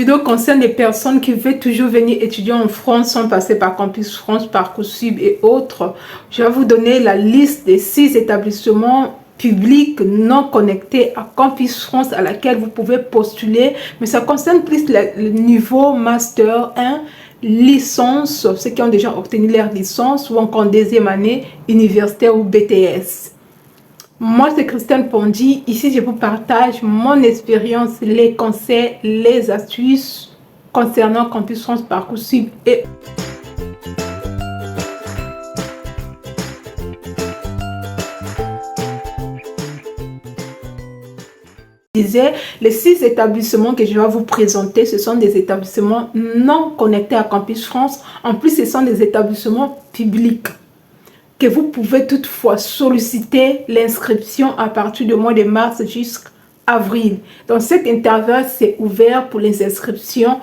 vidéo concerne les personnes qui veulent toujours venir étudier en France sans passer par Campus France, Parcoursup et autres. Je vais vous donner la liste des 6 établissements publics non connectés à Campus France à laquelle vous pouvez postuler. Mais ça concerne plus le niveau Master 1, licence, ceux qui ont déjà obtenu leur licence ou encore en deuxième année, universitaire ou BTS. Moi, c'est Christelle Pondy. Ici, je vous partage mon expérience, les conseils, les astuces concernant Campus France, Parcoursup et les 6 établissements que je vais vous présenter, ce sont des établissements non connectés à Campus France. En plus, ce sont des établissements publics que vous pouvez toutefois solliciter l'inscription à partir du mois de mars jusqu'à avril. Donc cet intervalle, c'est ouvert pour les inscriptions,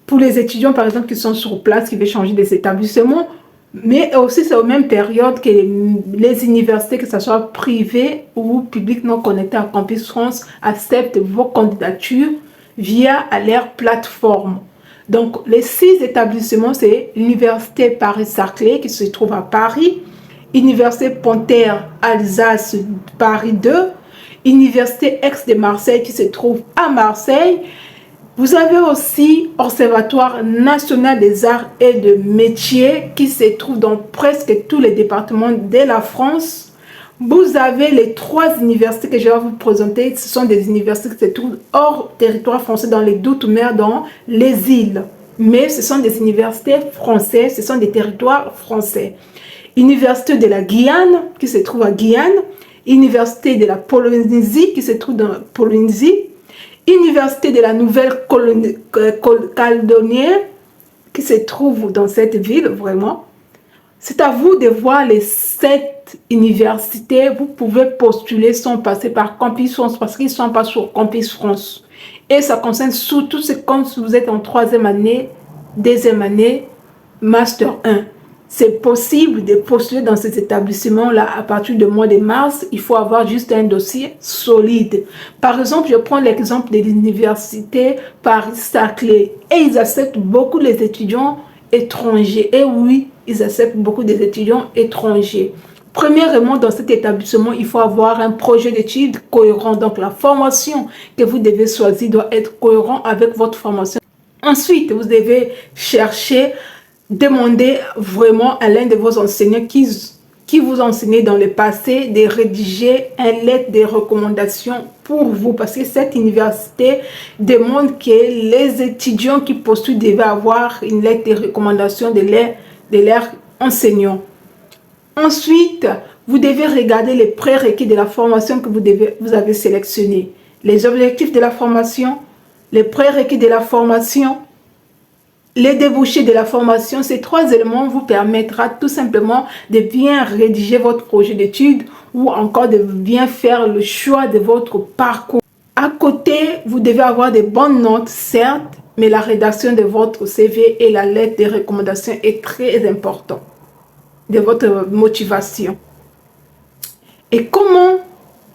pour les étudiants par exemple qui sont sur place, qui veulent changer des établissements, mais aussi c'est aux mêmes périodes que les universités, que ce soit privées ou publiques non connectées à Campus France, acceptent vos candidatures via leur plateforme. Donc les 6 établissements, c'est l'Université Paris-Saclay qui se trouve à Paris, Université Panthère Alsace Paris 2, Université Aix de Marseille qui se trouve à Marseille. Vous avez aussi Observatoire National des Arts et de Métiers qui se trouve dans presque tous les départements de la France. Vous avez les 3 universités que je vais vous présenter. Ce sont des universités qui se trouvent hors territoire français, dans les d'outre-mer, dans les îles. Mais ce sont des universités françaises, ce sont des territoires français. Université de la Guyane, qui se trouve à Guyane. Université de la Polynésie, qui se trouve dans la Polynésie. Université de la Nouvelle-Calédonie, qui se trouve dans cette ville, vraiment. C'est à vous de voir les 7 universités. Vous pouvez postuler sans passer par Campus France, parce qu'ils ne sont pas sur Campus France. Et ça concerne surtout quand vous êtes en 3e année, 2e année, Master 1. C'est possible de postuler dans ces établissements-là à partir du mois de mars. Il faut avoir juste un dossier solide. Par exemple, je prends l'exemple de l'université Paris-Saclay. Et ils acceptent beaucoup les étudiants étrangers. Et oui, ils acceptent beaucoup des étudiants étrangers. Premièrement, dans cet établissement, il faut avoir un projet d'études cohérent. Donc, la formation que vous devez choisir doit être cohérente avec votre formation. Ensuite, vous devez chercher, demandez vraiment à l'un de vos enseignants qui vous enseignait dans le passé de rédiger une lettre de recommandation pour vous, parce que cette université demande que les étudiants qui postulent devaient avoir une lettre de recommandation de leur enseignant. Ensuite, vous devez regarder les prérequis de la formation que vous avez sélectionné, les objectifs de la formation, les prérequis de la formation, les débouchés de la formation. Ces 3 éléments vous permettra tout simplement de bien rédiger votre projet d'études ou encore de bien faire le choix de votre parcours. À côté, vous devez avoir de bonnes notes, certes, mais la rédaction de votre CV et la lettre de recommandation est très important de votre motivation. Et comment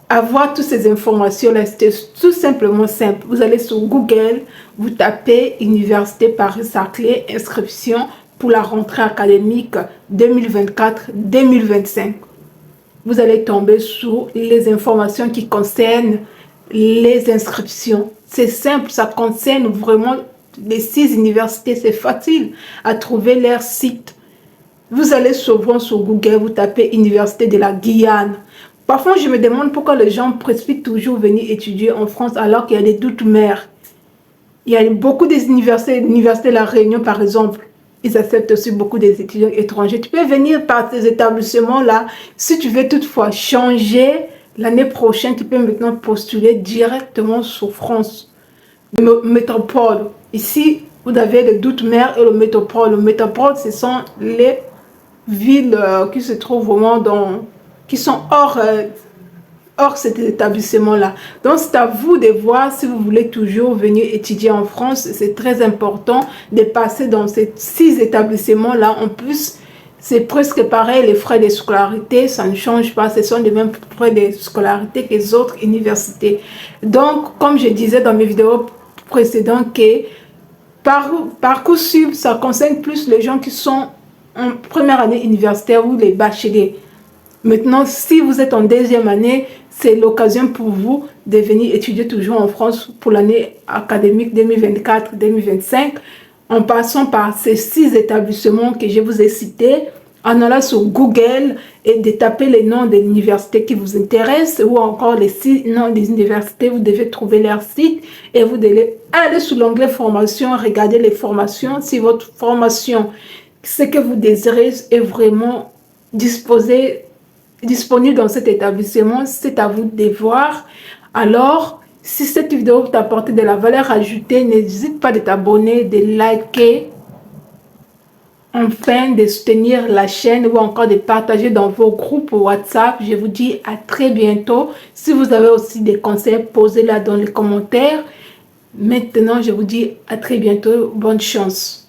avoir toutes ces informations-là? C'est tout simplement simple. Vous allez sur Google, vous tapez Université Paris-Saclay, inscription pour la rentrée académique 2024-2025. Vous allez tomber sur les informations qui concernent les inscriptions. C'est simple, ça concerne vraiment les 6 universités. C'est facile à trouver leur site. Vous allez souvent sur Google, vous tapez Université de la Guyane. Parfois, je me demande pourquoi les gens précipitent toujours venir étudier en France alors qu'il y a des d'outre-mer. Il y a beaucoup d'universités, l'Université de la Réunion par exemple. Ils acceptent aussi beaucoup des étudiants étrangers. Tu peux venir par ces établissements-là. Si tu veux toutefois changer l'année prochaine, tu peux maintenant postuler directement sur France. Le métropole. Ici, vous avez le d'outre-mer et le métropole. Le métropole, ce sont les villes qui se trouvent vraiment qui sont hors cet établissement-là. Donc, c'est à vous de voir si vous voulez toujours venir étudier en France. C'est très important de passer dans ces 6 établissements-là. En plus, c'est presque pareil, les frais de scolarité, ça ne change pas. Ce sont les mêmes frais de scolarité que les autres universités. Donc, comme je disais dans mes vidéos précédentes, que Parcoursup, ça concerne plus les gens qui sont en première année universitaire ou les bacheliers. Maintenant, si vous êtes en deuxième année, c'est l'occasion pour vous de venir étudier toujours en France pour l'année académique 2024-2025, en passant par ces 6 établissements que je vous ai cités, en allant sur Google et de taper les noms des universités qui vous intéressent ou encore les 6 noms des universités, vous devez trouver leur site et vous devez aller sur l'onglet formation, regarder les formations. Si votre formation, ce que vous désirez est vraiment disponible dans cet établissement, c'est à vous de voir. Alors, si cette vidéo t'a apporté de la valeur ajoutée, n'hésite pas de t'abonner, de liker, enfin de soutenir la chaîne ou encore de partager dans vos groupes WhatsApp. Je vous dis à très bientôt. Si vous avez aussi des conseils, posez-les dans les commentaires. Maintenant, je vous dis à très bientôt. Bonne chance.